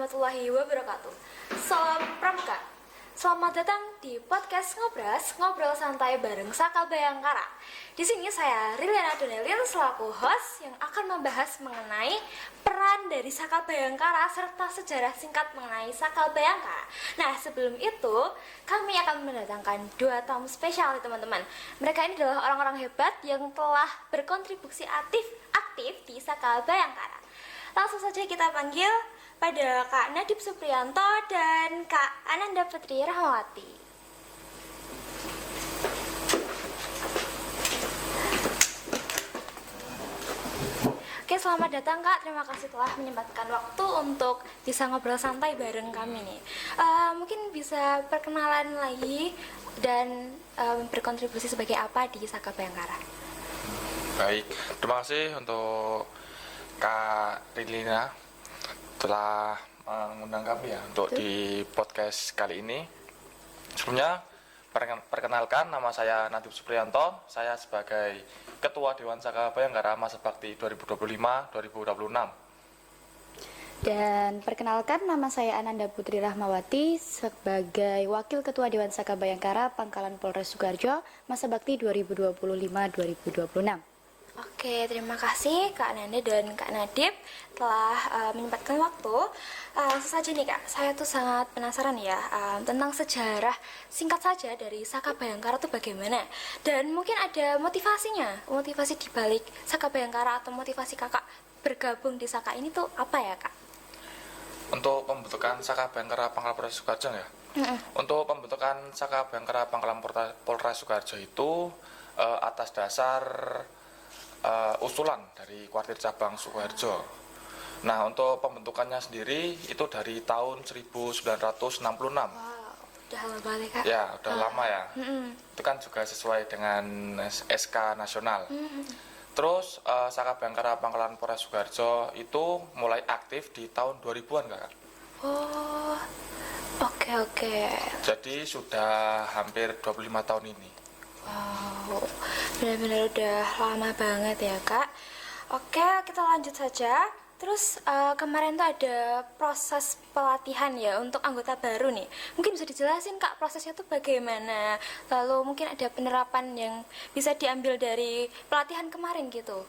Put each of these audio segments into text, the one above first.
warahmatullahi wabarakatuh. Salam Pramuka. Selamat datang di podcast Ngobras, ngobrol santai bareng Saka Bayangkara. Di sini saya Riliana Donelin selaku host yang akan membahas mengenai peran dari Saka Bayangkara serta sejarah singkat mengenai Saka Bayangkara. Nah, sebelum itu kami akan mendatangkan dua tamu spesial teman-teman. Mereka ini adalah orang-orang hebat yang telah berkontribusi aktif di Saka Bayangkara. Langsung saja kita panggil pada Kak Nadib Supriyanto dan Kak Ananda Putri Rahmawati. Oke, selamat datang Kak. Terima kasih telah menyempatkan waktu untuk bisa ngobrol santai bareng kami nih. Mungkin bisa perkenalan lagi dan berkontribusi sebagai apa di Saka Bayangkara. Baik, terima kasih untuk Kak Rilina telah mengundang kami ya untuk di podcast kali ini. Sebelumnya perkenalkan, nama saya Nadib Supriyanto. Saya sebagai Ketua Dewan Saka Bayangkara masa bakti 2025-2026. Dan perkenalkan, nama saya Ananda Putri Rahmawati sebagai Wakil Ketua Dewan Saka Bayangkara Pangkalan Polres Sukoharjo masa bakti 2025-2026. Oke, terima kasih Kak Nanda dan Kak Nadib telah menyempatkan waktu. Langsung saja nih Kak, saya tuh sangat penasaran ya tentang sejarah singkat saja dari Saka Bayangkara itu bagaimana. Dan mungkin ada motivasi di balik Saka Bayangkara atau motivasi kakak bergabung di Saka ini tuh apa ya Kak? Untuk pembentukan Saka Bayangkara Pangkalan Polres Sukoharjo ya. Untuk pembentukan Saka Bayangkara Pangkalan Polres Sukoharjo itu atas dasar usulan dari Kuartir Cabang Sukoharjo. Nah, untuk pembentukannya sendiri itu dari tahun 1966. Wow, udah lama banget Kak. Ya, udah lama ya. Itu kan juga sesuai dengan SK nasional. Terus Saka Bayangkara Pangkalan Polres Sukoharjo itu mulai aktif di tahun 2000-an Kak. Oh, oke. Jadi sudah hampir 25 tahun ini. Wow, benar-benar udah lama banget ya Kak. Oke, kita lanjut saja. Terus kemarin tuh ada proses pelatihan ya untuk anggota baru nih. Mungkin bisa dijelasin Kak prosesnya tuh bagaimana. Lalu mungkin ada penerapan yang bisa diambil dari pelatihan kemarin gitu.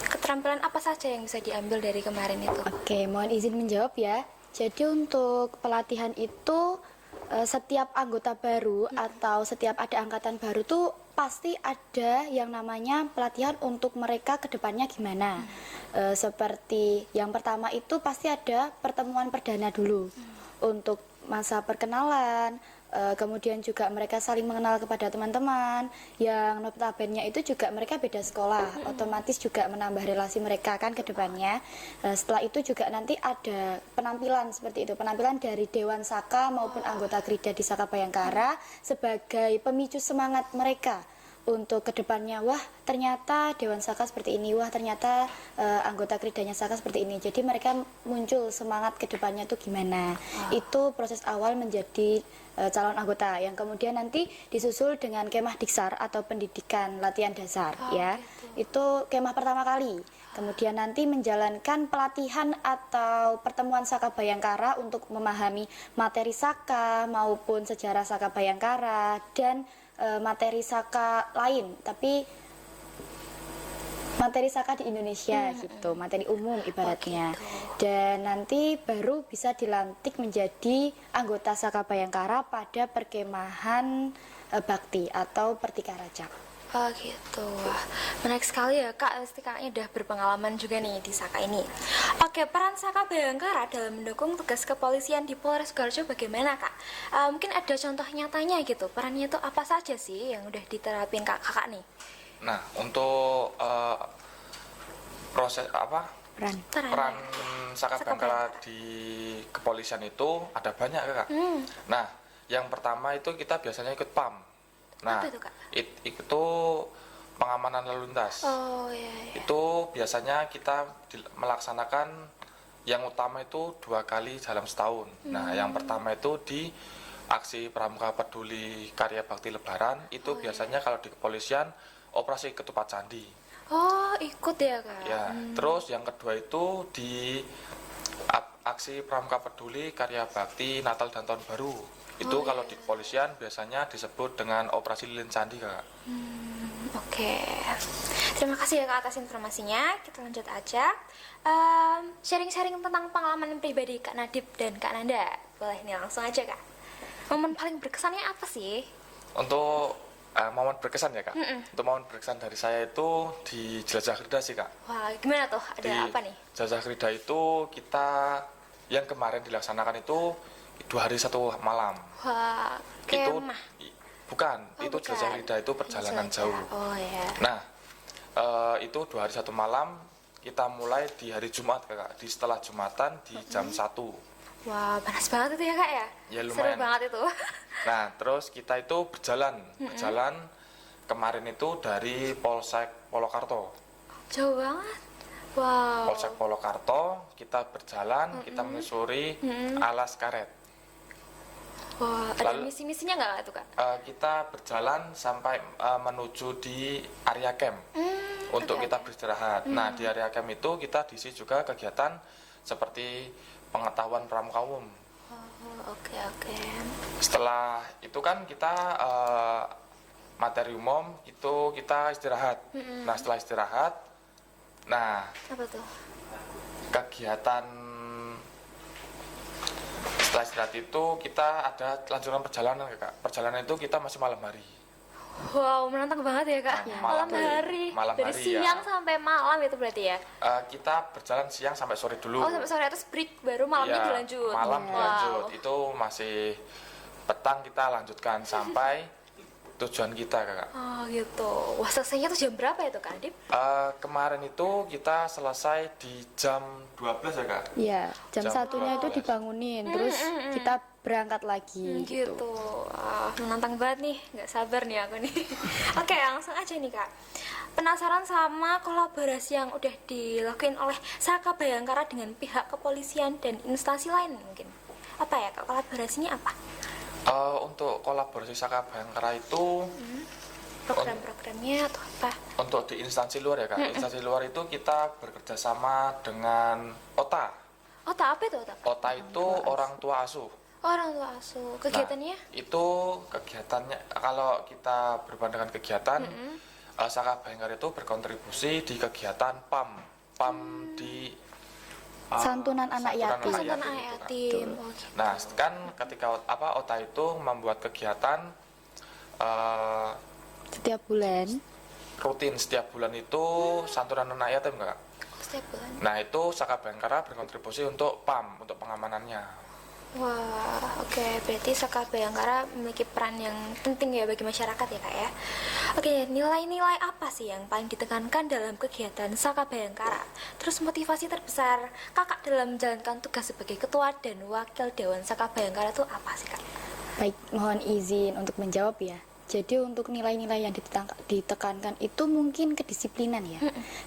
Keterampilan apa saja yang bisa diambil dari kemarin itu? Oke, mohon izin menjawab ya. Jadi untuk pelatihan itu setiap anggota baru atau setiap ada angkatan baru tuh pasti ada yang namanya pelatihan untuk mereka ke depannya gimana. Seperti yang pertama itu pasti ada pertemuan perdana dulu untuk masa perkenalan. Kemudian juga mereka saling mengenal kepada teman-teman yang notabene itu juga mereka beda sekolah, otomatis juga menambah relasi mereka kan ke depannya. Setelah itu juga nanti ada penampilan seperti itu, penampilan dari Dewan Saka maupun anggota Krida di Saka Bayangkara sebagai pemicu semangat mereka untuk kedepannya. Wah, ternyata Dewan Saka seperti ini, wah ternyata anggota Kridanya Saka seperti ini. Jadi mereka muncul semangat kedepannya tuh gimana. Itu proses awal menjadi calon anggota yang kemudian nanti disusul dengan kemah diksar atau pendidikan latihan dasar ya. Itu kemah pertama kali. Kemudian nanti menjalankan pelatihan atau pertemuan Saka Bayangkara untuk memahami materi Saka maupun sejarah Saka Bayangkara dan materi Saka lain, tapi materi Saka di Indonesia gitu, materi umum ibaratnya. Dan nanti baru bisa dilantik menjadi anggota Saka Bayangkara pada perkemahan bakti atau Pertikaraja. Oh gitu, wah menarik sekali ya Kak, pasti kakaknya udah berpengalaman juga nih di Saka ini. Oke, peran Saka Bayangkara dalam mendukung tugas kepolisian di Polres Sukoharjo bagaimana Kak? Mungkin ada contoh nyatanya gitu, perannya itu apa saja sih yang udah diterapin kakak nih? Nah, untuk proses peran Saka Bayangkara di kepolisian itu ada banyak Kak. Nah, yang pertama itu kita biasanya ikut PAM. Nah, apa itu, Kak? Itu pengamanan lalu lintas. Oh iya. Itu biasanya kita melaksanakan yang utama itu 2 kali dalam setahun. Nah, yang pertama itu di aksi Pramuka Peduli Karya Bakti Lebaran. Itu biasanya kalau di kepolisian operasi Ketupat Candi. Oh, ikut ya Kak? Ya, terus yang kedua itu di aksi Pramuka Peduli Karya Bakti Natal dan Tahun Baru. Itu kalau di kepolisian biasanya disebut dengan Operasi Lilin Candi, Kak. Oke, terima kasih ya Kak atas informasinya. Kita lanjut aja. Sharing-sharing tentang pengalaman pribadi Kak Nadib dan Kak Nanda. Boleh nih, langsung aja Kak. Momen paling berkesannya apa sih? Untuk momen berkesan ya, Kak. Untuk momen berkesan dari saya itu di Jelajah Krida sih, Kak. Wah, gimana tuh? Ada Di apa nih? Jelajah Krida itu kita yang kemarin dilaksanakan itu 2 hari 1 malam. Wah, Itu kemah. bukan, Oh, itu bukan. Jelajah Krida itu perjalanan Jelajah. jauh. Oh ya. Nah, itu 2 hari 1 malam. Kita mulai di hari Jumat, Kak. Di setelah Jumatan di jam 1. Wah, panas banget itu ya Kak ya? Ya, Seru lumayan. banget itu. Nah, terus kita itu berjalan kemarin itu dari Polsek Polokarto. Jauh banget. Wow. Polsek Polokarto, kita berjalan, kita menyusuri Alas Karet. Wah, ada Lalu- misi-misinya nggak itu Kak? Kita berjalan sampai menuju di area camp untuk kita beristirahat. Nah, di area camp itu kita diisi juga kegiatan seperti pengetahuan pramuka umum. Oh, oke oke. Setelah itu kan kita materi umum itu kita istirahat. Nah, setelah istirahat, nah Apa tuh? kegiatan setelah istirahat itu kita ada lanjutan perjalanan, Kak. Perjalanan itu kita masih malam hari. Wow, menantang banget ya Kak. Iya. Malam Malam hari. malam Dari hari, siang ya. sampai malam itu berarti ya? Kita berjalan siang sampai sore dulu. Oh, sampai sore terus break baru malamnya Iya, dilanjut. Malam Wow. dilanjut. Itu masih petang kita lanjutkan sampai tujuan kita, Kak. Oh gitu. Wah, selesainya tuh jam berapa ya tuh Kak Adip? Kemarin itu kita selesai di jam 12 ya, Kak. Iya, jam Jam satunya itu 12. dibangunin, terus kita berangkat lagi gitu. Gitu. Wah, menantang banget nih. Nggak sabar nih aku nih. Oke, langsung aja nih Kak. Penasaran sama kolaborasi yang udah dilakuin oleh Saka Bayangkara dengan pihak kepolisian dan instansi lain mungkin. Apa ya Kak, kolaborasinya apa? Untuk kolaborasi Saka Bayangkara itu Program-programnya atau apa? untuk di instansi luar ya, Kak. Instansi luar itu kita bekerja sama dengan OTA. Otak apa itu otak? OTA itu orang tua asuh. Orang tua asuh. Kegiatannya? Nah, itu kegiatannya kalau kita berbanding dengan kegiatan Saka Bayangkara itu berkontribusi di kegiatan PAM di Santunan anak yatim. Santunan anak itu, Kak. yatim. Oh, gitu. Nah, kan ketika OTA itu membuat kegiatan Setiap bulan. rutin setiap bulan itu santunan anak yatim, Kak. Setiap bulan. Nah, itu Saka Bayangkara berkontribusi untuk PAM, untuk pengamanannya. Wah, oke. Berarti Saka Bayangkara memiliki peran yang penting ya bagi masyarakat ya Kak ya. Oke, nilai-nilai apa sih yang paling ditekankan dalam kegiatan Saka Bayangkara? Terus motivasi terbesar Kakak dalam menjalankan tugas sebagai ketua dan wakil Dewan Saka Bayangkara itu apa sih Kak? Baik, mohon izin untuk menjawab ya. Jadi untuk nilai-nilai yang ditekankan itu mungkin kedisiplinan ya.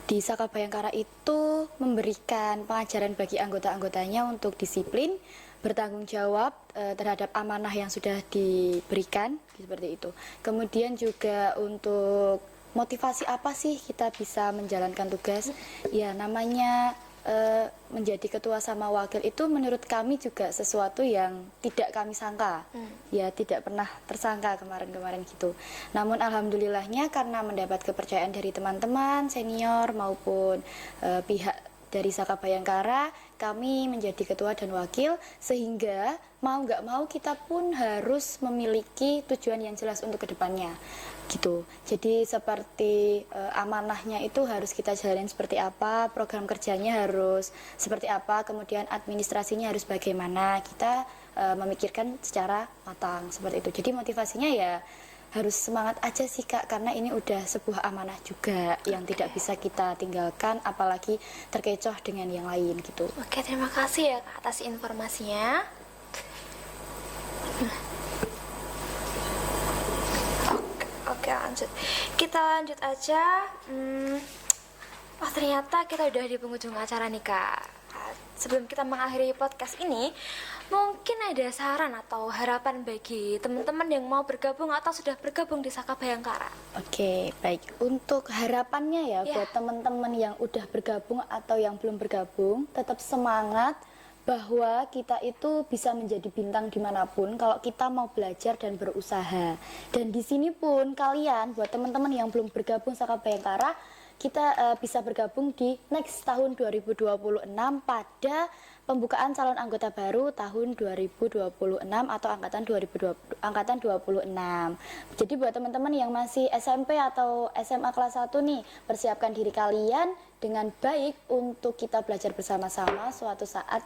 Di Saka Bayangkara itu memberikan pengajaran bagi anggota-anggotanya untuk disiplin, bertanggung jawab terhadap amanah yang sudah diberikan, seperti itu. Kemudian juga untuk motivasi apa sih kita bisa menjalankan tugas? Ya namanya menjadi ketua sama wakil itu menurut kami juga sesuatu yang tidak kami sangka. Ya tidak pernah tersangka kemarin-kemarin gitu. Namun alhamdulillahnya karena mendapat kepercayaan dari teman-teman senior maupun pihak dari Saka Bayangkara, kami menjadi ketua dan wakil, sehingga mau nggak mau kita pun harus memiliki tujuan yang jelas untuk kedepannya gitu. Jadi seperti amanahnya itu harus kita jalanin seperti apa, program kerjanya harus seperti apa, kemudian administrasinya harus bagaimana, kita memikirkan secara matang seperti itu. Jadi motivasinya ya harus semangat aja sih Kak, karena ini udah sebuah amanah juga yang tidak bisa kita tinggalkan, apalagi terkecoh dengan yang lain gitu. Oke, terima kasih ya Kak atas informasinya. Oke, lanjut. Kita lanjut aja. Oh, ternyata kita udah di penghujung acara nih Kak. Sebelum kita mengakhiri podcast ini, mungkin ada saran atau harapan bagi teman-teman yang mau bergabung atau sudah bergabung di Saka Bayangkara. Oke, baik. Untuk harapannya ya, Ya. buat teman-teman yang udah bergabung atau yang belum bergabung, tetap semangat, bahwa kita itu bisa menjadi bintang dimanapun kalau kita mau belajar dan berusaha. Dan di sini pun kalian, buat teman-teman yang belum bergabung Saka Bayangkara, kita bisa bergabung di next tahun 2026 pada pembukaan calon anggota baru tahun 2026 atau angkatan 26. Jadi buat teman-teman yang masih SMP atau SMA kelas 1 nih, persiapkan diri kalian dengan baik untuk kita belajar bersama-sama suatu saat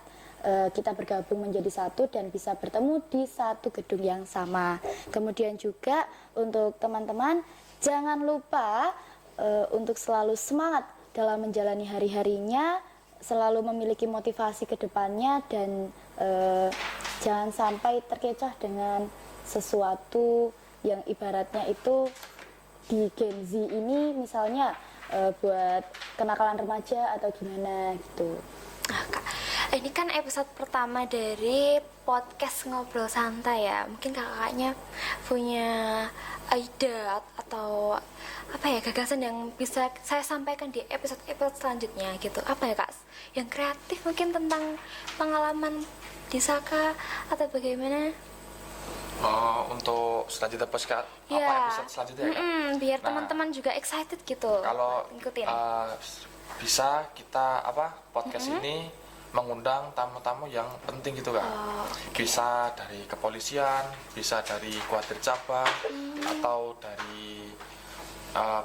kita bergabung menjadi satu dan bisa bertemu di satu gedung yang sama. Kemudian juga untuk teman-teman jangan lupa untuk selalu semangat dalam menjalani hari-harinya, selalu memiliki motivasi ke depannya dan jangan sampai terkecoh dengan sesuatu yang ibaratnya itu di Gen Z ini misalnya buat kenakalan remaja atau gimana gitu. Nah, Kak, ini kan episode pertama dari podcast Ngobrol Santai ya. Mungkin kakaknya punya ide atau apa ya, gagasan yang bisa saya sampaikan di episode selanjutnya gitu. Apa ya, Kak? Yang kreatif mungkin tentang pengalaman di Saka atau bagaimana? Untuk selanjutnya podcast Ya. episode selanjutnya ya, Kak? Biar Nah, teman-teman juga excited gitu. Kalau ngikutin. bisa kita podcast ini mengundang tamu-tamu yang penting gitu Kak. Bisa dari kepolisian, bisa dari kuartir cabang, atau dari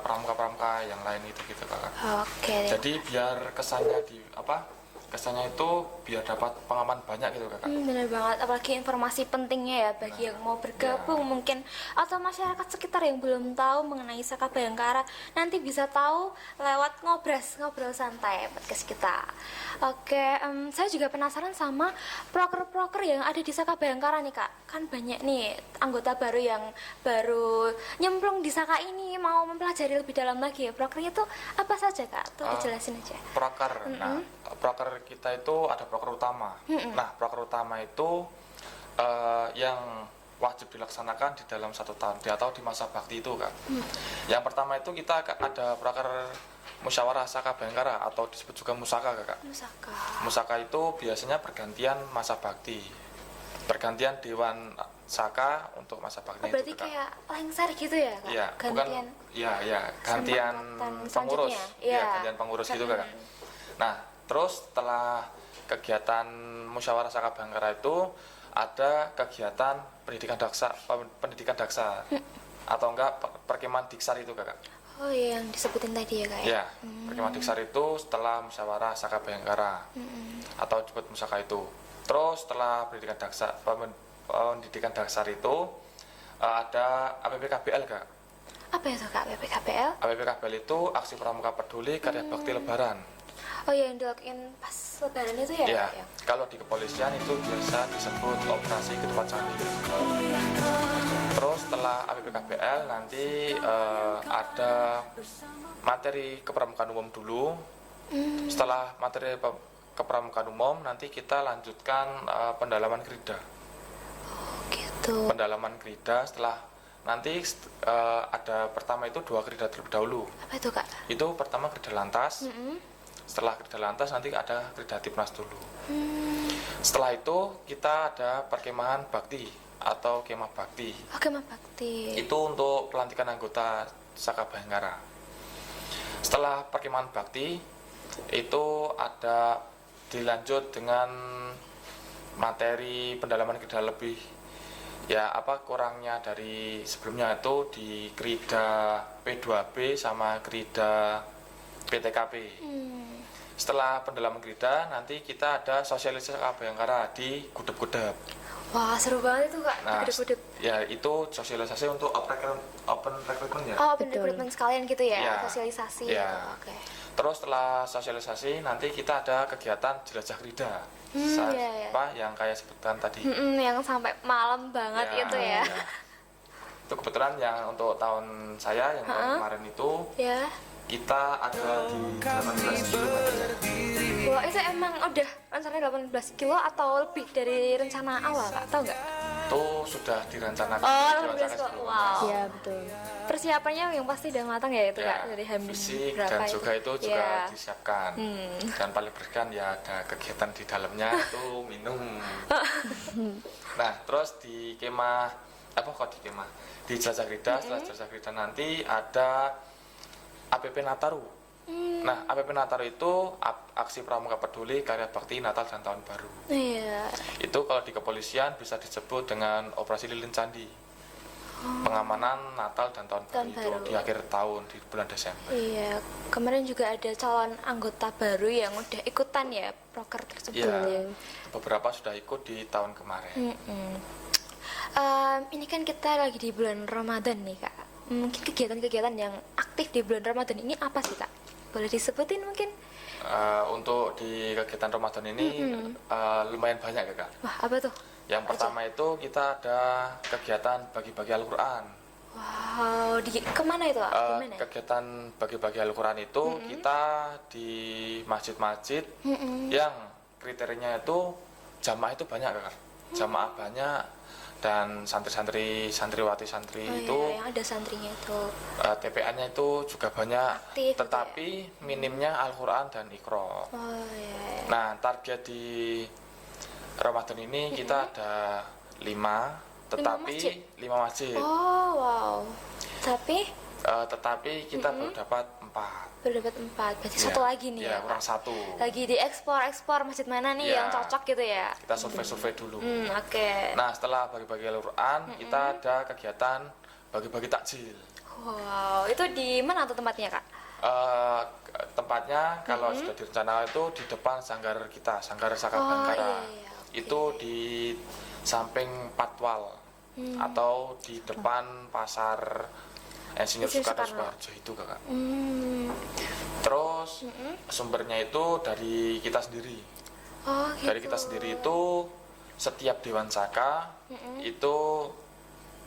pramuka-pramuka yang lain gitu Kak. Oke. Jadi biar kesannya kesannya itu biar dapat pengalaman banyak gitu Kak. Bener banget, apalagi informasi pentingnya ya bagi yang mau bergabung mungkin atau masyarakat sekitar yang belum tahu mengenai Saka Bayangkara, nanti bisa tahu lewat ngobrol santai podcast kita. Oke, saya juga penasaran sama proker-proker yang ada di Saka Bayangkara nih Kak. Kan banyak nih anggota baru yang baru nyemplung di Saka ini, mau mempelajari lebih dalam lagi ya. Prokernya tuh apa saja Kak? Tuh dijelasin aja. Proker. Nah, proker kita itu ada proker utama. Nah, proker utama itu yang wajib dilaksanakan di dalam 1 tahun atau di masa bakti itu Kak. Yang pertama itu kita ada proker musyawarah Saka Bayangkara atau disebut juga musaka Kak. Musaka itu biasanya pergantian masa bakti, pergantian Dewan Saka untuk masa bakti. Berarti itu Kak. kayak lengser gitu ya Kak? Iya, Gantian. gantian angkatan pengurus. selanjutnya. Iya, gantian pengurus gitu Kak. Nah, terus setelah kegiatan musyawarah Saka Bayangkara itu ada kegiatan pendidikan daksa atau enggak perkemahan diksar itu Kak. Oh iya, yang disebutin tadi ya Kak ya? Ya, perkemahan diksar itu setelah musyawarah Saka Bayangkara atau disebut musaka itu. Terus setelah pendidikan dasar itu ada APPKBL Kak. Apa itu Kak, PPKPL? APPKBL itu Aksi Pramuka Peduli Karya Bakti Lebaran. Oh iya, yang dilakuin pas lebaran itu ya? Ya, Kak, ya? kalau di kepolisian itu biasa disebut operasi ketupat candi. Terus setelah APPKBL nanti ada materi kepramukaan umum dulu. Setelah materi kepramukaan umum nanti kita lanjutkan pendalaman krida. Gitu. Pendalaman krida setelah nanti ada pertama itu 2 krida terlebih dahulu. Apa itu Kak? Itu pertama krida lantas. Setelah krida lantas nanti ada krida tipnas dulu. Setelah itu kita ada perkemahan bakti atau kemah bakti. Oke, Kemah Bakti. Itu untuk pelantikan anggota Saka Bayangkara. Setelah perkemahan bakti itu ada dilanjut dengan materi pendalaman krida lebih ya kurangnya dari sebelumnya itu di krida P2B sama krida PTKP. Setelah pendalaman krida nanti kita ada sosialisasi Saka Bayangkara di Gudeg-Gudeg. Wah, seru banget itu Kak, Nah, gede-gede. ya itu sosialisasi untuk open recruitment ya. Oh, open recruitment sekalian gitu ya, Ya. sosialisasi Ya. gitu. Oke. Terus setelah sosialisasi nanti kita ada kegiatan jelajah krida. Iya. Yang kayak sebutan tadi. Yang sampai malam banget itu ya. Itu kebetulan yang untuk tahun saya yang tahun kemarin itu Ya. kita ada di 18 km. Wah, itu emang udah rencana 18 kilo atau lebih dari rencana awal Kak? Tahu nggak? itu sudah direncanakan. Oh, luar diwacanakan biasa. sebelumnya. Wow. Iya, betul. Persiapannya yang pasti udah matang ya itu Ya, Kak, dari Hamil fisik berapa dan juga itu juga Ya. disiapkan. Dan paling berkesan ya ada kegiatan di dalamnya itu minum. Nah, terus di kemah di Jelajah Krida, setelah Jelajah Krida nanti ada APP Nataru. Nah, APP Nataru itu aksi pramuka peduli karya bakti Natal dan Tahun Baru. Iya. Itu kalau di kepolisian bisa disebut dengan operasi lilin candi. Pengamanan Natal dan Tahun Tahun Baru itu Baru. di akhir tahun di bulan Desember. Iya, kemarin juga ada calon anggota baru yang udah ikutan ya proker tersebut. Ya, beberapa sudah ikut di tahun kemarin. Ini kan kita lagi di bulan Ramadan nih Kak. Mungkin kegiatan-kegiatan yang aktif di bulan Ramadan ini apa sih Kak? Boleh disebutin mungkin? Untuk di kegiatan Ramadan ini lumayan banyak ya Kak. Wah, apa tuh? Yang pertama itu kita ada kegiatan bagi-bagi Al-Quran. Wow, kemana itu Kak? Gimana? Kegiatan bagi-bagi Al-Quran itu kita di masjid-masjid yang kriterianya itu jamaah itu banyak Kak. Jamaah banyak dan santriwati santri itu yang ada santrinya itu. TPA-nya itu juga banyak, Aktif gitu tetapi minimnya Al-Quran dan Iqra. Oh iya. Nah, target di Ramadan ini kita ada 5, tetapi masjid? 5 masjid. Oh wow. Tapi Kita baru dapat 4. berdapat 4. Berarti Ya, satu lagi nih ya, ya. kurang Kak? 1. Lagi diekspor masjid mana nih Ya. yang cocok gitu ya? Kita survei dulu. Oke. Nah, setelah bagi-bagi Al-Quran, kita ada kegiatan bagi-bagi takjil. Wow, itu di mana tuh tempatnya Kak? Tempatnya kalau sudah direncanakan itu di depan sanggar kita, Sanggar Saka Bangkara. iya, oke. Itu di samping Patwal atau di depan pasar Insinyur Insinyur Soekarno Soekarno. Suharjo itu Kakak. Terus Terus sumbernya itu dari kita sendiri. oh gitu. Dari kita sendiri itu setiap Dewan Saka itu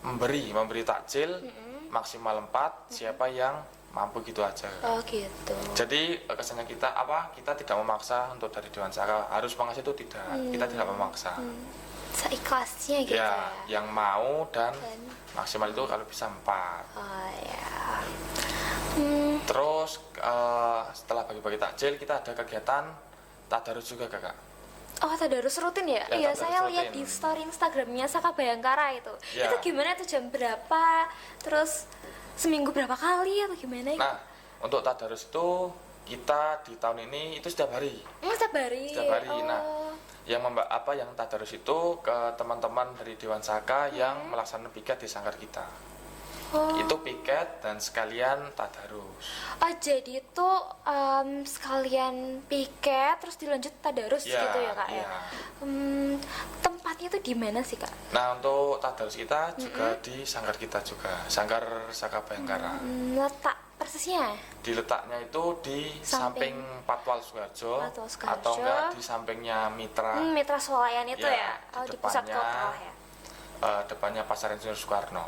memberi takjil maksimal 4, siapa yang mampu gitu aja. Oh gitu. Jadi kesannya kita tidak memaksa untuk dari Dewan Saka harus mengasih itu tidak. Kita tidak memaksa. Seikhlasnya gitu Ya, ya. yang mau dan Dan- maksimal itu kalau bisa 4. Oh ya. Terus setelah bagi-bagi takjil kita ada kegiatan tadarus juga Kakak. Oh, tadarus rutin ya? Ya, Iya, tadarus saya lihat rutin. di story Instagramnya Saka Bayangkara itu. Ya. Itu gimana tuh, jam berapa? Terus seminggu berapa kali atau gimana? Nah, untuk tadarus itu kita di tahun ini itu setiap hari. Setiap hari. Setiap hari. Oh. Nah, yang tadarus itu ke teman-teman dari Dewan Saka yang melaksanakan piket di sanggar kita. Oh. Itu piket dan sekalian tadarus. Oh, jadi itu sekalian piket terus dilanjut tadarus Ya, gitu ya Kak ya? iya. Tempatnya tuh di mana sih Kak? Nah, untuk tadarus kita juga di sanggar kita juga, Sanggar Saka Bayangkara. Letak persisnya? Di letaknya itu di Samping samping Patwal Suharjo, Patwal Suharjo. atau enggak di sampingnya Mitra. Mitra Swalayan itu Ya, ya? Oh, di di pusat depannya. kota lah ya? Depannya Pasar Insinyur Soekarno.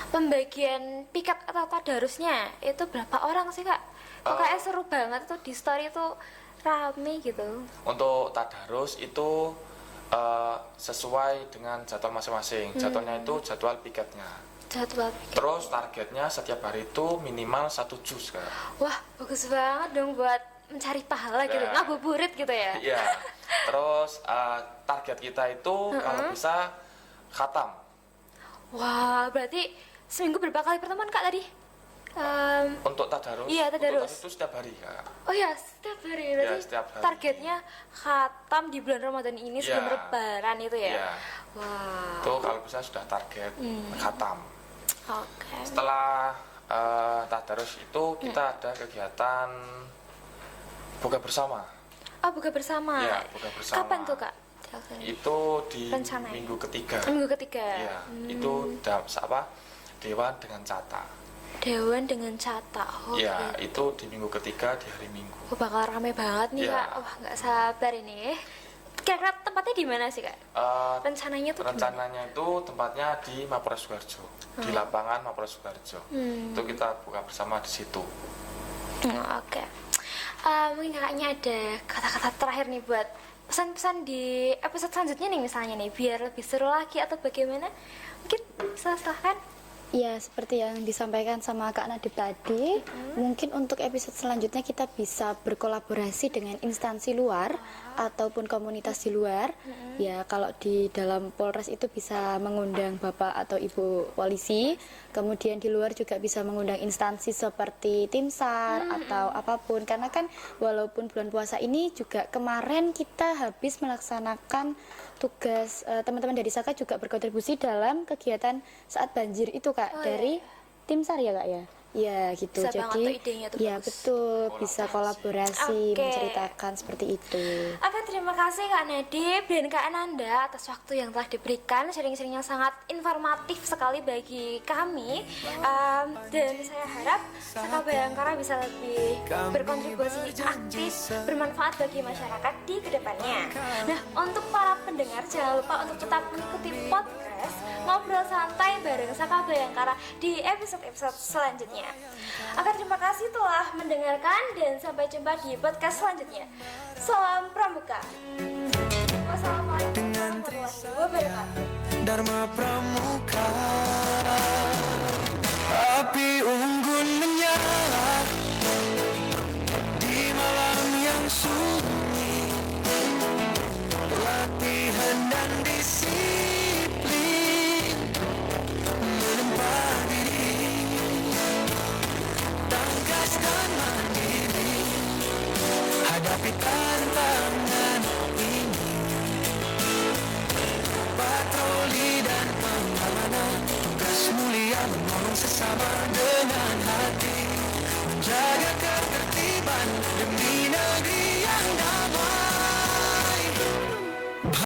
Pembagian piket atau tadarusnya itu berapa orang sih Kak? Kok kayak seru banget tuh di story tuh rame gitu. Untuk tadarus itu sesuai dengan jadwal masing-masing. Jadwalnya itu jadwal piketnya. Jadwal piket. Terus targetnya setiap hari itu minimal 1 juz Kak. Wah, bagus banget dong buat mencari pahala gitu. Ya. Ngabuburit gitu ya. Iya. Terus target kita itu kalau bisa khatam. Wah, berarti seminggu berapa kali pertemuan Kak tadi? Untuk tadarus. Iya, tadarus. Untuk itu setiap hari Kak. Oh ya, setiap hari. Iya, Berarti setiap hari. targetnya khatam di bulan Ramadan ini sebelum Iya. Lebaran itu ya? Iya. Wah, Itu kalau bisa sudah target khatam. oke. Setelah tadarus itu kita ada kegiatan buka bersama. Oh, buka bersama. Iya, buka bersama. Kapan tuh Kak? Itu di Rencananya? minggu ketiga. Minggu ketiga. Iya, itu Dewan dengan Cata. Dewan dengan Cata. Oh, Iya, gitu. itu di minggu ketiga di hari Minggu. Oh, bakal rame banget nih Iya. Kak. Wah, nggak sabar ini. Kira-kira tempatnya di mana sih Kak? Rencananya tuh di mana? Rencananya itu tempatnya di Mapolres Sukoharjo, di lapangan Mapolres Sukoharjo. Itu kita buka bersama di situ. Oke. Mungkin kakaknya ada kata-kata terakhir nih buat pesan-pesan di episode selanjutnya nih misalnya nih, biar lebih seru lagi atau bagaimana? Mungkin silahkan. Ya, seperti yang disampaikan sama Kak Nadib tadi, mungkin untuk episode selanjutnya kita bisa berkolaborasi dengan instansi luar ataupun komunitas di luar. Ya, kalau di dalam Polres itu bisa mengundang Bapak atau Ibu polisi, kemudian di luar juga bisa mengundang instansi seperti tim SAR atau apapun. Karena kan walaupun bulan puasa ini juga kemarin kita habis melaksanakan tugas, teman-teman dari Saka juga berkontribusi dalam kegiatan saat banjir itu Kak, dari tim SAR ya Kak ya. Ya gitu. Bisa banget tuh Jadi idenya tuh ya bagus. betul, bisa kolaborasi, Oke. menceritakan seperti itu. Oke, terima kasih Kak Nadib dan Kak Ananda atas waktu yang telah diberikan, sharing-sharing yang sangat informatif sekali bagi kami. Dan saya harap Saka Bayangkara bisa lebih berkontribusi aktif, bermanfaat bagi masyarakat di kedepannya. Nah, untuk para pendengar jangan lupa untuk tetap mengikuti podcast Ngobrol Santai bareng Saka Bayangkara di episode-episode selanjutnya. Oke, terima kasih telah mendengarkan dan sampai jumpa di podcast selanjutnya. Salam Pramuka. Wassalamualaikum warahmatullahi wabarakatuh. Dharma Pramuka, api unggun menyala di malam yang sunyi, latihan dan disiplin menempa diri, tangkas dan mandiri, hadapi tantangan ini. Patroli dan pengamanan, tugas mulia menolong sesama dengan hati, menjaga ketertiban demi